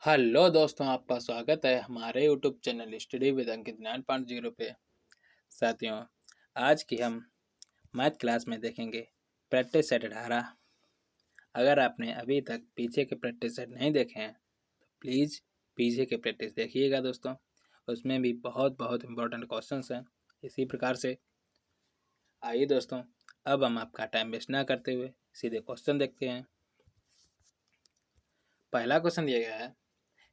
Hello दोस्तों, आपका स्वागत है हमारे यूट्यूब चैनल स्टडी विद अंकित 9.0 पे। साथियों, आज की हम मैथ क्लास में देखेंगे प्रैक्टिस सेट 18। अगर आपने अभी तक पीछे के प्रैक्टिस सेट नहीं देखे हैं तो प्लीज़ पीछे के प्रैक्टिस देखिएगा दोस्तों। उसमें भी बहुत बहुत इम्पोर्टेंट क्वेश्चंस हैं। इसी प्रकार से आइए दोस्तों, अब हम आपका टाइम वेस्ट ना करते हुए सीधे क्वेश्चन देखते हैं। पहला क्वेश्चन दिया गया है,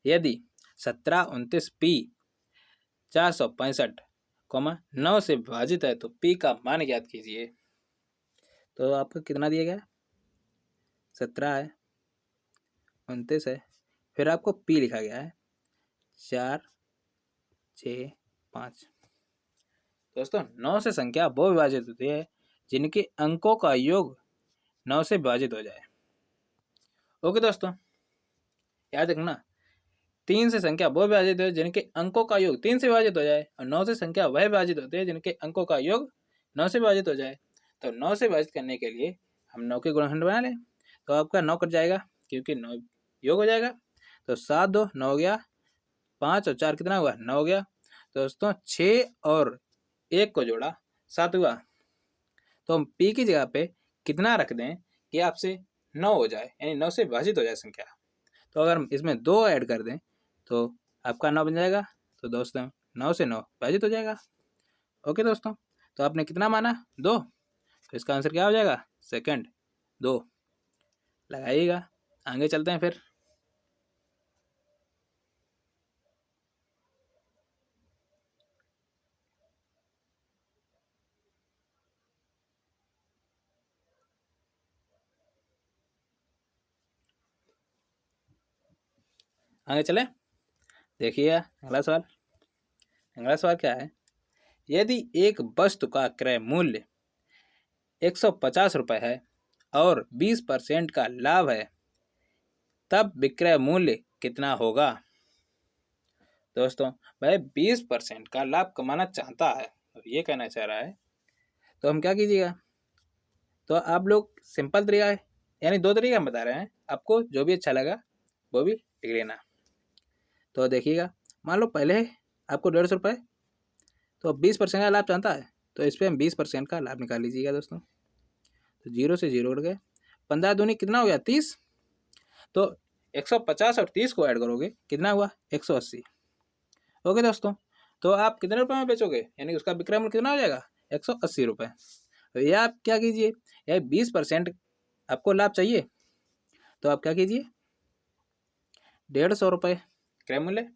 यदि 1729p 465, 9 से विभाजित है तो p का मान ज्ञात कीजिए। तो आपको कितना दिया गया है? 17 है, 29 है, फिर आपको p लिखा गया है 4, 6, 5। दोस्तों, 9 से संख्या वो विभाजित होती है जिनके अंकों का योग 9 से विभाजित हो जाए। ओके दोस्तों, याद रखना, 3 से संख्या वो विभाजित है जिनके अंकों का योग 3 से विभाजित हो जाए, और 9 से संख्या वह विभाजित होती है जिनके अंकों का योग 9 से विभाजित हो जाए। तो 9 से विभाजित करने के लिए हम 9 के गुणनखंड बना लें, तो आपका 9 कट जाएगा क्योंकि 9 योग हो जाएगा। तो 7 2 9 हो गया, 5 और 4 कितना हुआ? 9 हो गया। तो दोस्तों 6 और 1 को जोड़ा 7 हुआ। तो हम p की जगह पे कितना रख दें कि आपसे 9 हो जाए, यानी 9 से विभाजित हो जाए संख्या। तो अगर हम इसमें 2 ऐड कर दें तो आपका 9 बन जाएगा। तो दोस्तों 9 से 9 विभाजित हो जाएगा। ओके दोस्तों, तो आपने कितना माना? 2। तो इसका आंसर क्या हो जाएगा? सेकंड 2 लगाइएगा। आगे चलते हैं फिर। आगे चले, देखिए अगला सवाल। अगला सवाल क्या है, यदि एक वस्तु का क्रय मूल्य 150 रुपये है और 20% का लाभ है, तब विक्रय मूल्य कितना होगा? दोस्तों, वह 20% का लाभ कमाना चाहता है और ये कहना चाह रहा है, तो हम क्या कीजिएगा? तो आप लोग सिंपल तरीका है, यानी 2 तरीके हम बता रहे हैं, आपको जो भी अच्छा लगा वो भी लिख लेना। तो देखिएगा, मान लो पहले आपको 150 रुपये, तो 20% का लाभ चाहता है, तो इस पर हम 20% का लाभ निकाल लीजिएगा दोस्तों। तो 0 से 0 उड़ गए, 15 दूनी कितना हो गया? 30। तो 150 और 30 को ऐड करोगे कितना हुआ? 180। ओके दोस्तों, तो आप कितने रुपए में बेचोगे, यानी उसका विक्रय मूल्य कितना हो जाएगा? 180 रुपये। तो ये आप क्या कीजिए, यह 20% आपको लाभ चाहिए, तो आप क्या कीजिए? 150 रुपये क्रय मूल्य।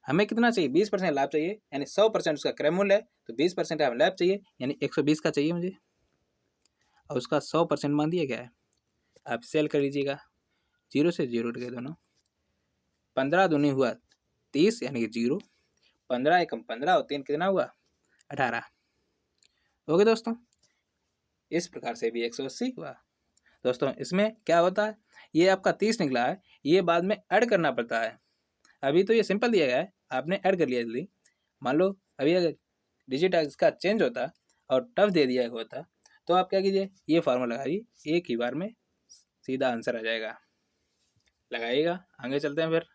हमें कितना चाहिए? 20% लाभ चाहिए, यानी 100% उसका क्रय मूल्य है, तो 20% हमें लाभ चाहिए, यानी 120 का चाहिए मुझे, और उसका 100% मान दिया गया है। आप सेल कर लीजिएगा। 0 से 0 उठ गए दोनों। 15 दूनी हुआ 30, यानी कि 0। 15 एकम 15 और 3 कितना हुआ? 18। ओके दोस्तों, इस प्रकार से भी 180 हुआ। दोस्तों इसमें क्या होता है, ये आपका 30 निकला है, ये बाद में ऐड करना पड़ता है। अभी तो ये सिंपल दिया गया है, आपने ऐड कर लिया जल्दी। मान लो अभी अगर डिजिट इसका चेंज होता और टफ दे दिया होता, तो आप क्या कीजिए, ये फार्मूला लगाइए, एक ही बार में सीधा आंसर आ जाएगा। लगाइएगा। आगे चलते हैं फिर।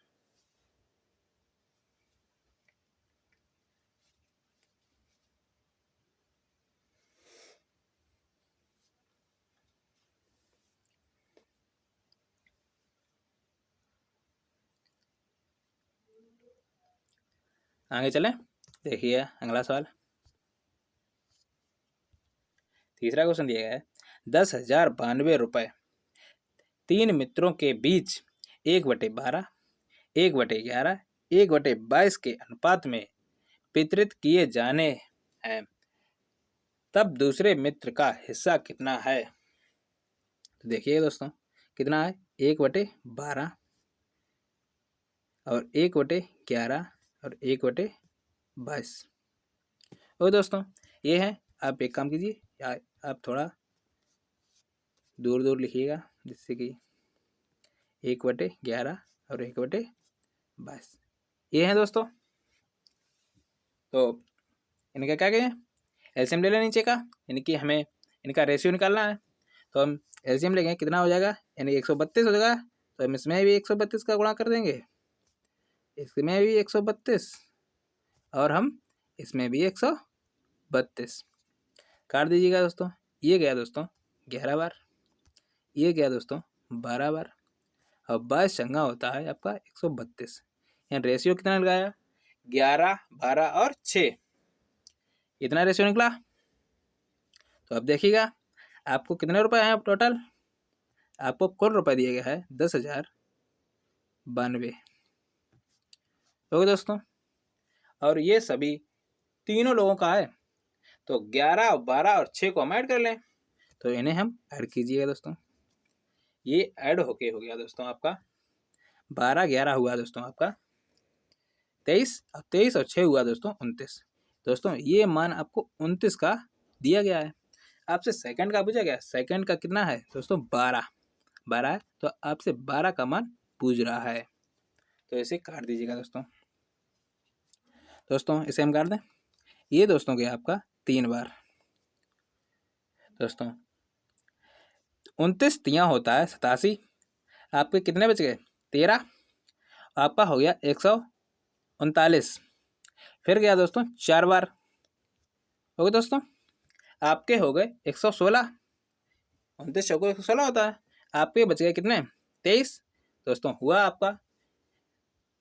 आगे चलें, देखिए अगला सवाल। तीसरा क्वेश्चन दिया गया है, 10,092 रुपये 3 मित्रों के बीच 1/12, 1/11, 1/22 के अनुपात में वितरित किए जाने हैं, तब दूसरे मित्र का हिस्सा कितना है? तो देखिए दोस्तों, कितना है? 1/12 और 1/11 और 1/22। ओके दोस्तों, ये है। आप एक काम कीजिए, या आप थोड़ा दूर दूर लिखिएगा, जिससे कि 1/11 और 1/22 ये है दोस्तों। तो इनका क्या कहें, एलसीएम ले लें नीचे का, यानी कि हमें इनका रेशियो निकालना है। तो हम एलसीएम लेंगे, कितना हो जाएगा, यानी 132 हो जाएगा। तो हम इसमें भी 132 का गुणा कर देंगे, इसमें भी 132 और हम इसमें भी 132 काट दीजिएगा दोस्तों। ये गया दोस्तों 11 बार, ये गया दोस्तों 12 बार और 22 चंगा होता है आपका 132। यहाँ रेशियो कितना लगाया 11, 12 और 6, इतना रेशियो निकला। तो अब देखिएगा आपको कितने रुपए हैं टोटल, आपको कुल रुपए दिया गया है 10,092। ओके दोस्तों, और ये सभी तीनों लोगों का है। तो 11, 12 और 6 को हम ऐड कर लें, तो इन्हें हम ऐड कीजिएगा दोस्तों। ये ऐड होके हो गया दोस्तों आपका 12, 11 हुआ दोस्तों आपका 23 और 6 हुआ दोस्तों 29। दोस्तों ये मान आपको 29 का दिया गया है। आपसे सेकंड का पूछा गया, सेकंड का कितना है दोस्तों 12 है, तो आपसे 12 का मान पूछ रहा है, तो इसे काट दीजिएगा दोस्तों। दोस्तों इसे हम काट दें, ये दोस्तों गया आपका 3 बार। दोस्तों 29 तिया होता है 87, आपके कितने बच गए 13, आपका हो गया 139। फिर गया दोस्तों 4 बार, हो गए दोस्तों आपके हो गए 116। 29 चौको 116 होता है, आपके बच गए कितने 23। दोस्तों हुआ आपका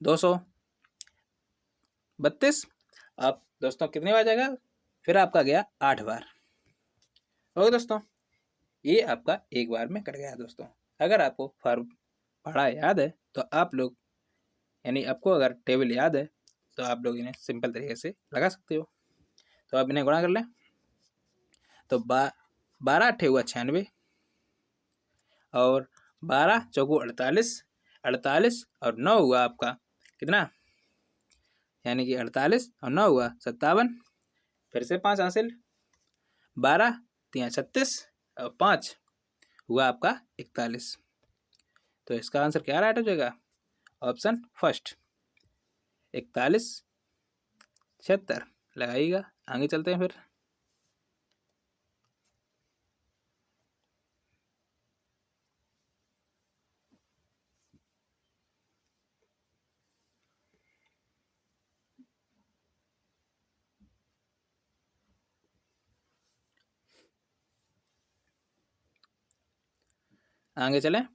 232। आप दोस्तों कितने बार जाएगा, फिर आपका गया 8 बार। ओके दोस्तों, ये आपका एक बार में कट गया दोस्तों। अगर आपको फॉर्म पढ़ा याद है तो आप लोग, यानी आपको अगर टेबल याद है तो आप लोग इन्हें सिंपल तरीके से लगा सकते हो। तो आप इन्हें गुणा कर लें, तो 12 अट्ठे हुआ 96 और 12 चौको 48 और 9 हुआ आपका कितना, यानी कि 48 और 9 हुआ 57। फिर से 5 हासिल, 12 3 36 और 5 हुआ आपका 41। तो इसका आंसर क्या राइट हो जाएगा, ऑप्शन फर्स्ट 41 76 लगाइएगा। आगे चलते हैं फिर। आगे चलें,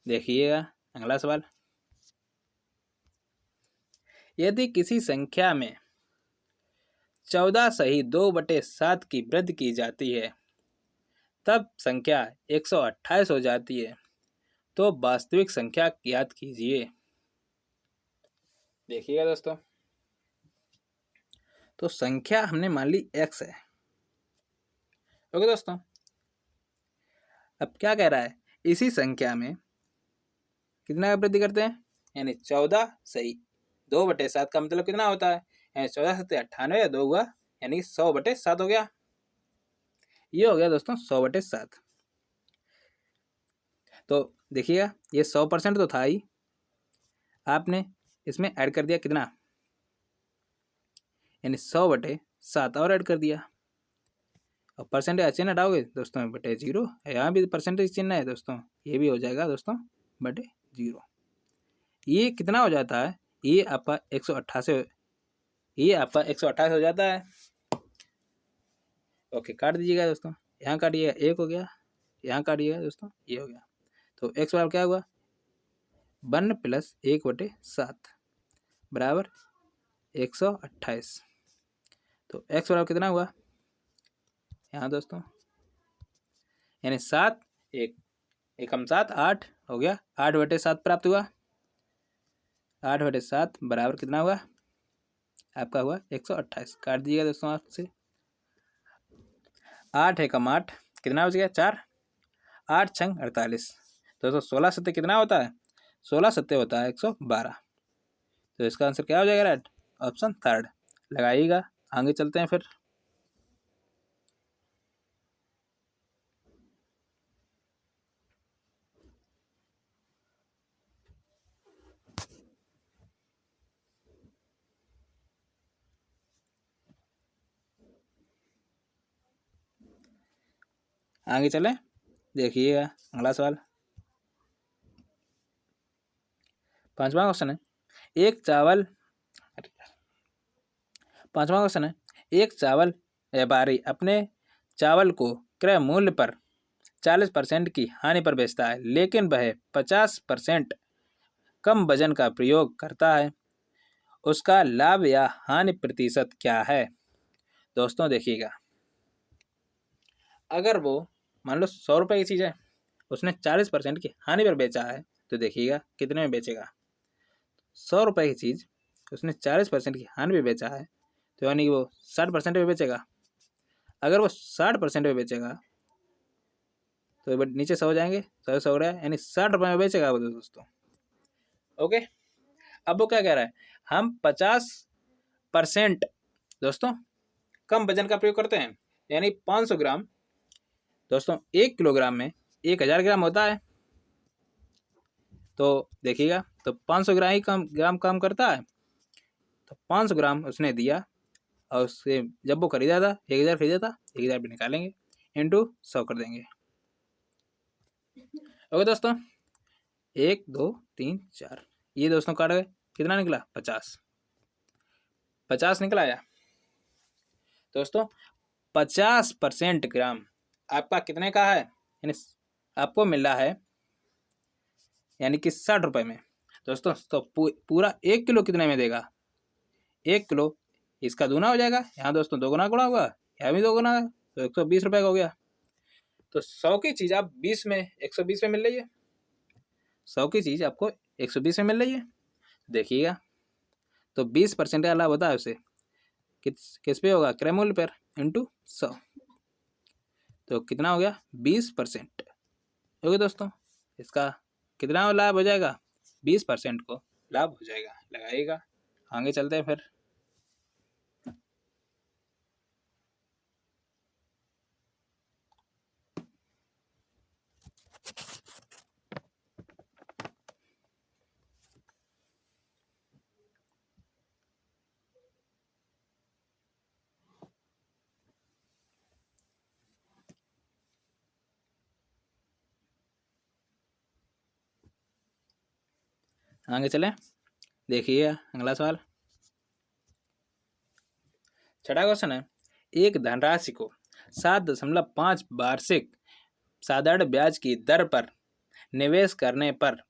देखिएगा अगला सवाल। यदि किसी संख्या में 14 सही 2/7 की वृद्धि की जाती है तब संख्या 128 हो जाती है, तो वास्तविक संख्या ज्ञात कीजिए। देखिएगा दोस्तों, तो संख्या हमने मान ली x है। ओके दोस्तों, अब क्या कह रहा है, इसी संख्या में कितना वृद्धि करते हैं, यानी 14 सही 2/7 का मतलब कितना होता है, यानी 14 सत्ते 98 या 2 हुआ, यानी 100/7 हो गया। ये हो गया दोस्तों 100/7। तो देखिएगा ये 100% तो था ही, आपने इसमें ऐड कर दिया कितना, यानी 100/7 और ऐड कर दिया, और परसेंटेज चिन्ह हटाओगे दोस्तों बटे 0, यहाँ भी परसेंटेज चिन्ह है दोस्तों, ये भी हो जाएगा दोस्तों बटे 0। ये कितना हो जाता है, ये आपका 128, ये आपका 128 हो जाता है। ओके काट दीजिएगा दोस्तों, यहाँ काटिएगा 1 हो गया, यहाँ काटिएगा दोस्तों ये हो गया। तो x बराबर क्या हुआ 1 + 1/7 बराबर 128। तो x बराबर कितना हुआ यहाँ दोस्तों, यानी 7 1 1 कम 7 8 हो गया, 8/7 प्राप्त हुआ। 8/7 बराबर कितना हुआ आपका हुआ 128। काट दीजिएगा दोस्तों आपसे, 8 एकम 8 कितना बच गया 4, 8 छंग 48। दोस्तों 16 सत्ते कितना होता है, 16 सत्ते होता है 112। तो इसका आंसर क्या हो जाएगा राइट, ऑप्शन थर्ड लगाइएगा। आगे चलते हैं फिर। आगे चलें, देखिएगा अगला सवाल 5वां क्वेश्चन है, एक चावल, पांचवा क्वेश्चन है, एक चावल व्यापारी अपने चावल को क्रय मूल्य पर 40% की हानि पर बेचता है, लेकिन वह 50% कम वजन का प्रयोग करता है, उसका लाभ या हानि प्रतिशत क्या है? दोस्तों देखिएगा, अगर वो मान लो 100 रुपये की चीज़ है, उसने 40% की हानि पर बेचा है, तो देखिएगा कितने में बेचेगा। 100 रुपये की चीज़ उसने 40% की हानि पर बेचा है, तो यानी कि वो 60% में बेचेगा। अगर वो 60% में बेचेगा तो नीचे 100 हो जाएंगे, 100 हो रहा है, यानी 60 रुपये में बेचेगा वो दोस्तों। ओके, अब वो क्या कह रहा है, हम 50% दोस्तों कम वजन का प्रयोग करते हैं, यानी 500 ग्राम दोस्तों 1 किलोग्राम में 1000 ग्राम होता है। तो देखिएगा, तो 500 ग्राम ही ग्राम काम करता है, तो 500 ग्राम उसने दिया और उससे जब वो खरीदा था 1000 खरीदा था, 1000 भी निकालेंगे, इंटू 100 कर देंगे। ओके दोस्तों, 1 2 3 4 ये दोस्तों काट गए, कितना निकला? 50 निकला आया दोस्तों। 50% ग्राम आपका कितने का है, यानी आपको मिल रहा है यानी कि 60 रुपये में दोस्तों। तो पूरा 1 किलो कितने में देगा? 1 किलो इसका दूना हो जाएगा, यहाँ दोस्तों 2 गुना गुणा होगा, यहाँ भी 2 गुना है, तो 120 रुपये का हो गया। तो 100 की चीज़ आप 20 में 120 में मिल रही है, 100 की चीज़ आपको 120 में मिल रही है, देखिएगा। तो 20% का लाभ होता है उसे, किस पे होगा? क्रय मूल्य पर, इंटू 100, तो कितना हो गया? 20%। ओके दोस्तों, इसका कितना लाभ हो जाएगा? 20% को लाभ हो जाएगा, लगाइएगा। आगे चलते हैं फिर। आगे चलें, देखिए अगला सवाल, छठा क्वेश्चन है, एक धनराशि को 7.5 वार्षिक साधारण ब्याज की दर पर निवेश करने पर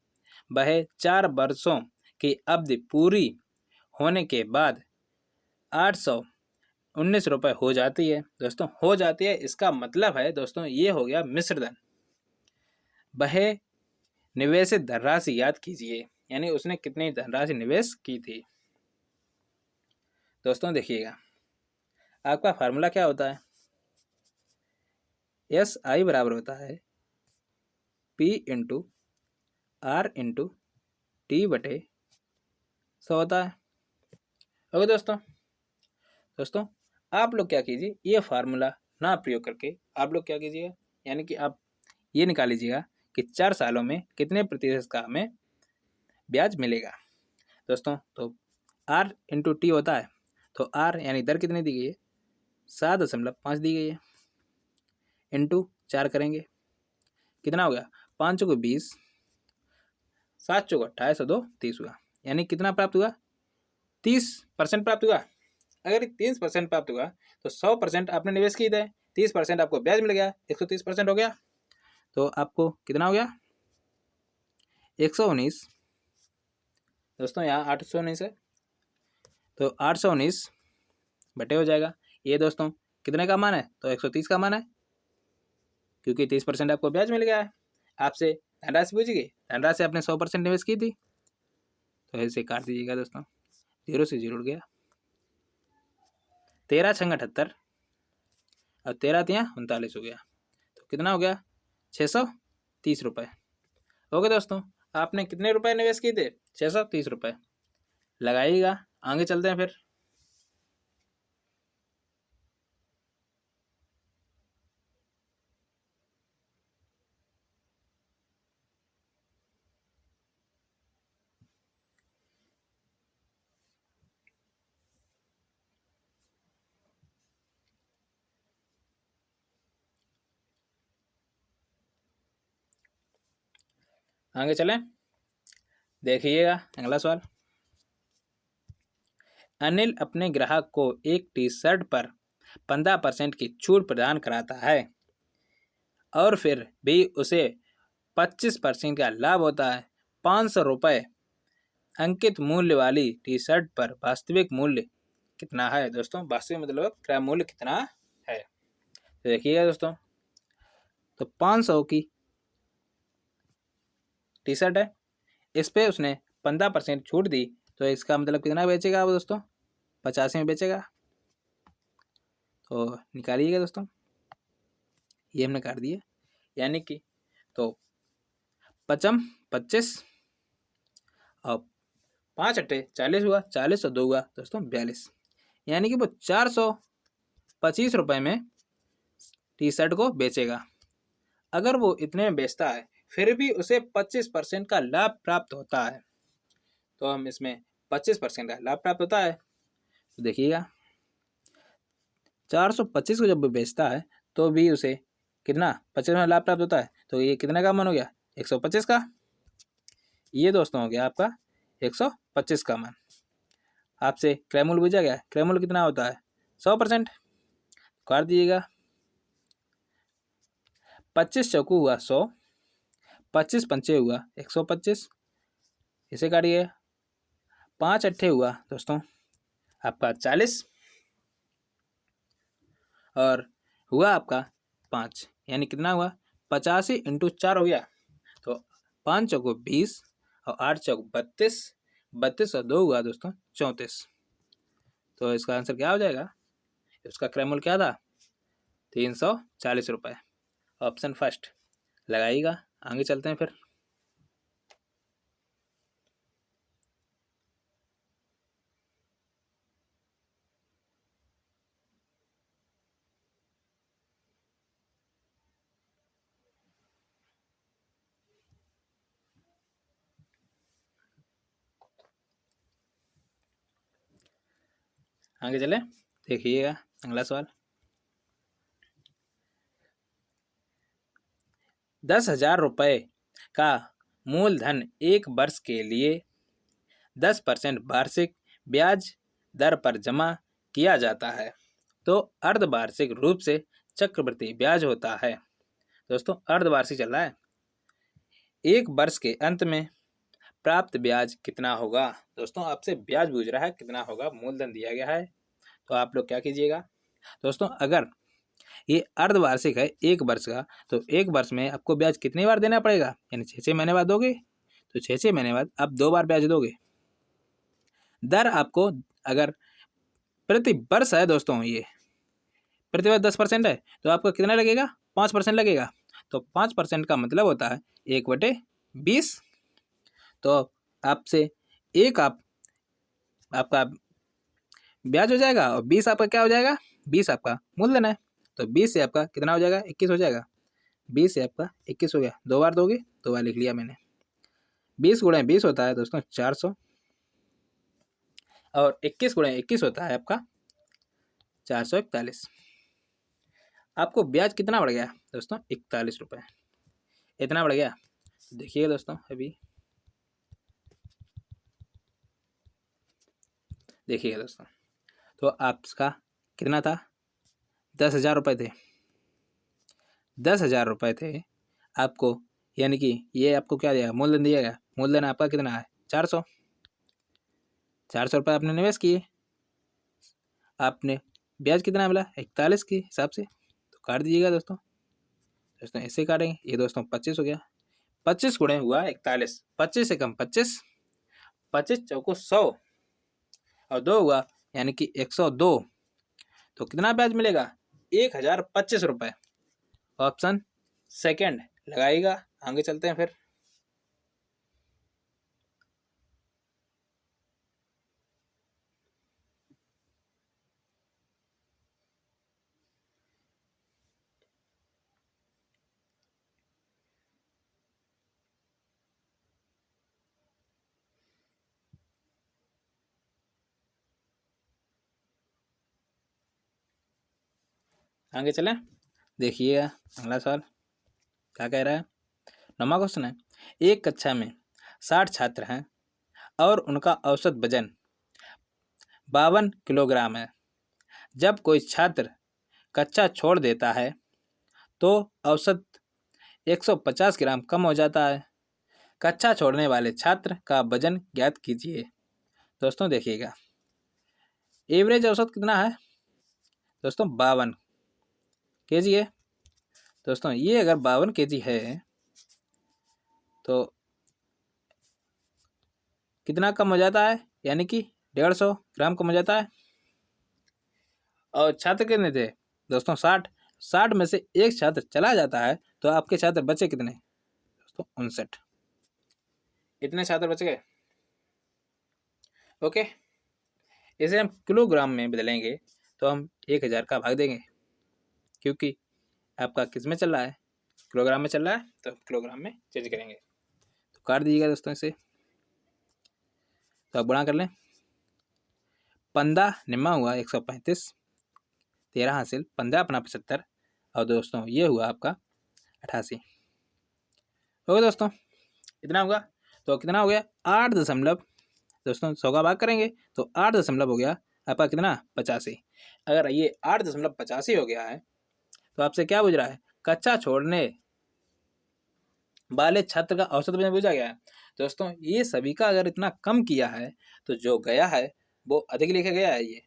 वह 4 वर्षों की अवधि पूरी होने के बाद 819 रुपये हो जाती है दोस्तों, हो जाती है। इसका मतलब है दोस्तों, ये हो गया मिश्र धन। वह निवेशित धनराशि याद कीजिए, यानी उसने कितनी धनराशि निवेश की थी दोस्तों। देखिएगा, आपका फार्मूला क्या होता है? SI बराबर होता है P into R into T बटे 100 होता है। ओके दोस्तों आप लोग क्या कीजिए, ये फार्मूला ना प्रयोग करके आप लोग क्या कीजिएगा, यानी कि आप ये निकाल लीजिएगा कि 4 सालों में कितने प्रतिशत का हमें ब्याज मिलेगा दोस्तों। तो R इंटू टी होता है, तो R यानी दर कितनी दी गई है? 7.5 दी गई है, इंटू 4 करेंगे, कितना हो गया? 5 को 20, 7 चौको 28, 2 30 हुआ, यानी कितना प्राप्त हुआ? 30% प्राप्त हुआ। अगर 30% प्राप्त हुआ तो 100% आपने निवेश की थे, 30% आपको ब्याज मिल गया, 130% हो गया, तो आपको कितना हो गया? 119 दोस्तों, यहाँ 819 है, तो 819 बटे हो जाएगा। ये दोस्तों कितने का मान है? तो 130 का मान है, क्योंकि 30% आपको ब्याज मिल गया है। आपसे धनराशि पूछी गई, धनराशि आपने 100% निवेश की थी, तो ऐसे काट दीजिएगा दोस्तों, 0 से 0 उड़ गया, 13 छंग 78 और 13 तिया 39 हो गया, तो कितना हो गया? 630 रुपये। ओके दोस्तों, आपने कितने रुपए निवेश किए थे? 630 रुपये। लगाइएगा, आगे चलते हैं फिर। आगे चलें, देखिएगा अगला सवाल, अनिल अपने ग्राहक को एक टी शर्ट पर 15% की छूट प्रदान कराता है और फिर भी उसे 25% का लाभ होता है। 500 रुपये अंकित मूल्य वाली टी शर्ट पर वास्तविक मूल्य कितना है दोस्तों? वास्तविक मतलब क्रय मूल्य कितना है, तो देखिएगा दोस्तों। तो 500 की टी शर्ट है, इस पे उसने 15% छूट दी, तो इसका मतलब कितना बेचेगा वो दोस्तों? 85 में बेचेगा। तो निकालिएगा दोस्तों, ये हमने काट दिए, यानी कि तो 25 और 5 अट्ठे 40 हुआ, 40 और 2 हुआ दोस्तों 42, यानी कि वो 425 में टी शर्ट को बेचेगा। अगर वो इतने में बेचता है फिर भी उसे 25% का लाभ प्राप्त होता है, तो हम इसमें 25% का लाभ प्राप्त होता है। तो देखिएगा 425 को जब बेचता है तो भी उसे कितना 25 में लाभ प्राप्त होता है, तो ये कितने का मान हो गया? 125 का। ये दोस्तों हो गया आपका 125 का मान। आपसे क्रय मूल्य पूछा गया, क्रय मूल्य कितना होता है? 100%। काट दीजिएगा, 25 चौकू हुआ 100, 25 पंचे हुआ 125, इसे काटिए, 5 अट्ठे हुआ दोस्तों आपका 40 और हुआ आपका 5, यानी कितना हुआ? 85 इंटू 4 हो गया, तो 5 चौको 20 और 8 चौक 32, 32 और 2 हुआ दोस्तों 34। तो इसका आंसर क्या हो जाएगा? उसका क्रय मूल्य क्या था? 340 रुपये। ऑप्शन फर्स्ट लगाइएगा। आगे चलते हैं फिर। आगे चले, देखिएगा अगला सवाल। 10,000 रुपये का मूलधन एक वर्ष के लिए 10% वार्षिक ब्याज दर पर जमा किया जाता है, तो अर्धवार्षिक रूप से चक्रवृद्धि ब्याज होता है। दोस्तों अर्धवार्षिक चल रहा है, एक वर्ष के अंत में प्राप्त ब्याज कितना होगा? दोस्तों आपसे ब्याज पूछ रहा है कितना होगा, मूलधन दिया गया है, तो आप लोग क्या कीजिएगा दोस्तों, अगर ये अर्धवार्षिक है एक वर्ष का, तो एक वर्ष में आपको ब्याज कितनी बार देना पड़ेगा? यानी 6 महीने बाद दोगे, तो 6 महीने बाद आप 2 बार ब्याज दोगे। दर आपको अगर प्रति वर्ष है दोस्तों, ये प्रति वर्ष 10% है, तो आपका कितना लगेगा? 5% लगेगा। तो 5% का मतलब होता है 1/20। तो आपसे एक आपका ब्याज हो जाएगा और 20 आपका क्या हो जाएगा? 20 आपका मूलधन है, तो 20 से आपका कितना हो जाएगा? 21 हो जाएगा। 20 से आपका 21 हो गया, 2 बार दोगे, 2 बार लिख लिया मैंने। 20 गुणे 20 होता है दोस्तों 400 और 21 गुणे 21 होता है आपका 441। आपको ब्याज कितना बढ़ गया दोस्तों? 41 रुपये, इतना बढ़ गया। देखिएगा दोस्तों, अभी देखिएगा दोस्तों, तो आपका कितना था? 10,000 रुपये थे, 10,000 रुपये थे आपको, यानी कि ये आपको क्या दिया? मूलधन दिया गया। मूलधन आपका कितना है? 400। 400 रुपये आपने निवेश किए, आपने ब्याज कितना मिला? 41 के हिसाब से, तो काट दीजिएगा दोस्तों। दोस्तों ऐसे काटेंगे, ये दोस्तों 25 हो गया, 25 गुणे हुआ 41, 25 से कम 25, 25 चौको 100 और 2 हुआ, यानी कि 102। तो कितना ब्याज मिलेगा? 1,025 रुपये। ऑप्शन सेकंड लगाइएगा। आगे चलते हैं फिर। आगे चलें, देखिएगा अगला सवाल क्या कह रहा है। 9वां क्वेश्चन है, एक कक्षा में 60 छात्र हैं और उनका औसत वजन 52 किलोग्राम है। जब कोई छात्र कक्षा छोड़ देता है तो औसत 150 ग्राम कम हो जाता है। कक्षा छोड़ने वाले छात्र का वजन ज्ञात कीजिए। दोस्तों देखिएगा, एवरेज औसत कितना है दोस्तों? 52 kg है। दोस्तों ये अगर 52 kg है तो कितना कम हो जाता है? यानी कि 150 ग्राम कम हो जाता है। और छात्र कितने थे दोस्तों? 60। 60 में से एक छात्र चला जाता है तो आपके छात्र बचे कितने दोस्तों? 59। इतने छात्र बच गए। ओके, इसे हम किलोग्राम में बदलेंगे तो हम 1000 का भाग देंगे, क्योंकि आपका किस में चल रहा है? किलोग्राम में चल रहा है, तो किलोग्राम में चेंज करेंगे। तो काट दीजिएगा दोस्तों इसे। तो अब गुणा कर लें। 15 निम्मा हुआ 135, 13 हासिल, 15 अपना 75, और दोस्तों ये हुआ आपका 88। ओके दोस्तों, इतना हुआ। तो कितना हो गया? 8 दशमलव दोस्तों 100 का भाग करेंगे तो 8 दशमलव हो गया आपका कितना? 85। अगर ये 8.85 हो गया है तो आपसे क्या पूछ रहा है? कक्षा छोड़ने वाले छात्र का औसत वजन पूछा गया है। दोस्तों ये सभी का अगर इतना कम किया है तो जो गया है वो अधिक लिखा गया है। ये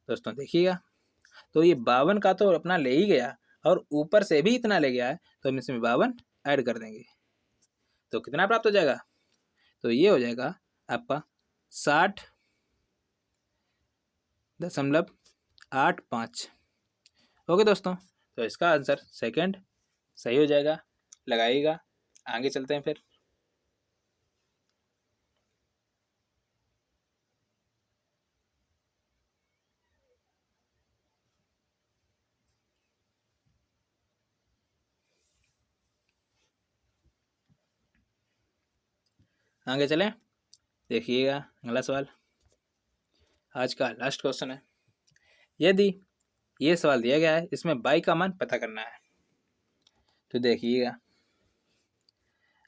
दोस्तों देखिएगा, तो ये 52 का तो अपना ले ही गया और ऊपर से भी इतना ले गया है, तो हम इसमें 52 ऐड कर देंगे तो कितना प्राप्त हो जाएगा? तो ये हो जाएगा आपका 60.85। ओके दोस्तों, तो इसका आंसर सेकंड सही हो जाएगा। लगाइएगा। आगे चलते हैं फिर। आगे चलें, देखिएगा अगला सवाल आज का लास्ट क्वेश्चन है। यदि ये सवाल दिया गया है, इसमें बाई का मान पता करना है। तो देखिएगा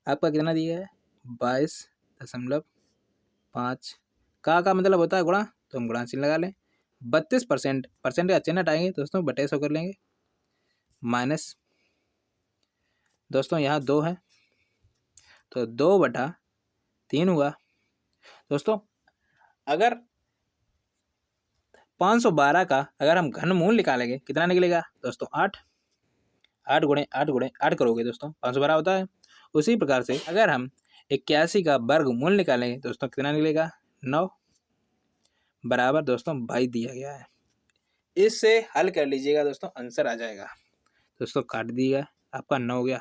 आपका कितना दिया है? 22.5। का मतलब होता है गुणा, तो हम गुणा चिन्ह लगा लें। 32% परसेंट का चिन्ह हटाएंगे दोस्तों, बटे 100 कर लेंगे। माइनस दोस्तों यहाँ 2 है तो 2/3 हुआ। दोस्तों अगर 512 का अगर हम घनमूल निकालेंगे कितना निकलेगा दोस्तों? 8। 8 गुणे 8 गुणे 8 करोगे दोस्तों 512 होता है। उसी प्रकार से अगर हम 81 का वर्गमूल निकालेंगे दोस्तों कितना निकलेगा? 9 बराबर दोस्तों 22 दिया गया है। इससे हल कर लीजिएगा दोस्तों, आंसर आ जाएगा। दोस्तों काट दिएगा, आपका 9 हो गया।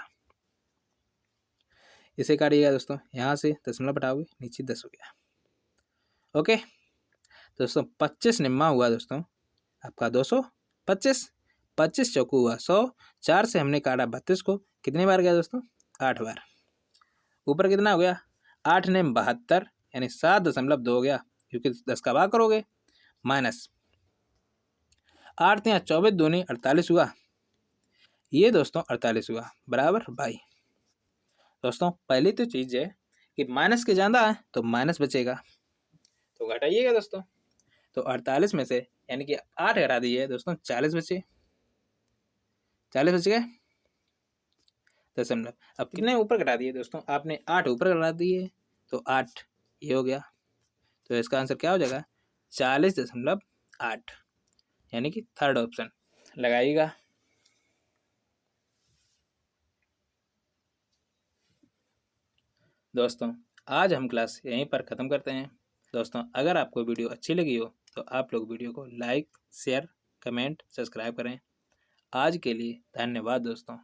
इसे काटिएगा दोस्तों, यहाँ से दशमलव हटाओगे नीचे 10 हो गया। ओके दोस्तों, 25 निम्मा हुआ दोस्तों आपका 225। 25 चौकू हुआ 100। 4 से हमने काटा 32 को, कितनी बार गया दोस्तों? 8 बार। ऊपर कितना हो गया? 8 ने 72 यानी 7.2 हो गया, क्योंकि 10 का भाग करोगे। माइनस 8 यहाँ 24 दूनी 48 हुआ। ये दोस्तों 48 हुआ बराबर 22। दोस्तों पहली तो चीज है कि माइनस के ज़्यादा है तो माइनस बचेगा, तो घटाइएगा दोस्तों। तो 48 में से यानी कि 8 घटा दिए दोस्तों, 40 बचे। 40 बच गए दशमलव। अब कितने ऊपर घटा दिए दोस्तों? आपने 8 ऊपर घटा दिए तो 8 ये हो गया। तो इसका आंसर क्या हो जाएगा? 40.8 यानी कि थर्ड ऑप्शन। लगाइएगा। दोस्तों आज हम क्लास यहीं पर ख़त्म करते हैं। दोस्तों अगर आपको वीडियो अच्छी लगी हो तो आप लोग वीडियो को लाइक, शेयर, कमेंट, सब्सक्राइब करें। आज के लिए धन्यवाद दोस्तों।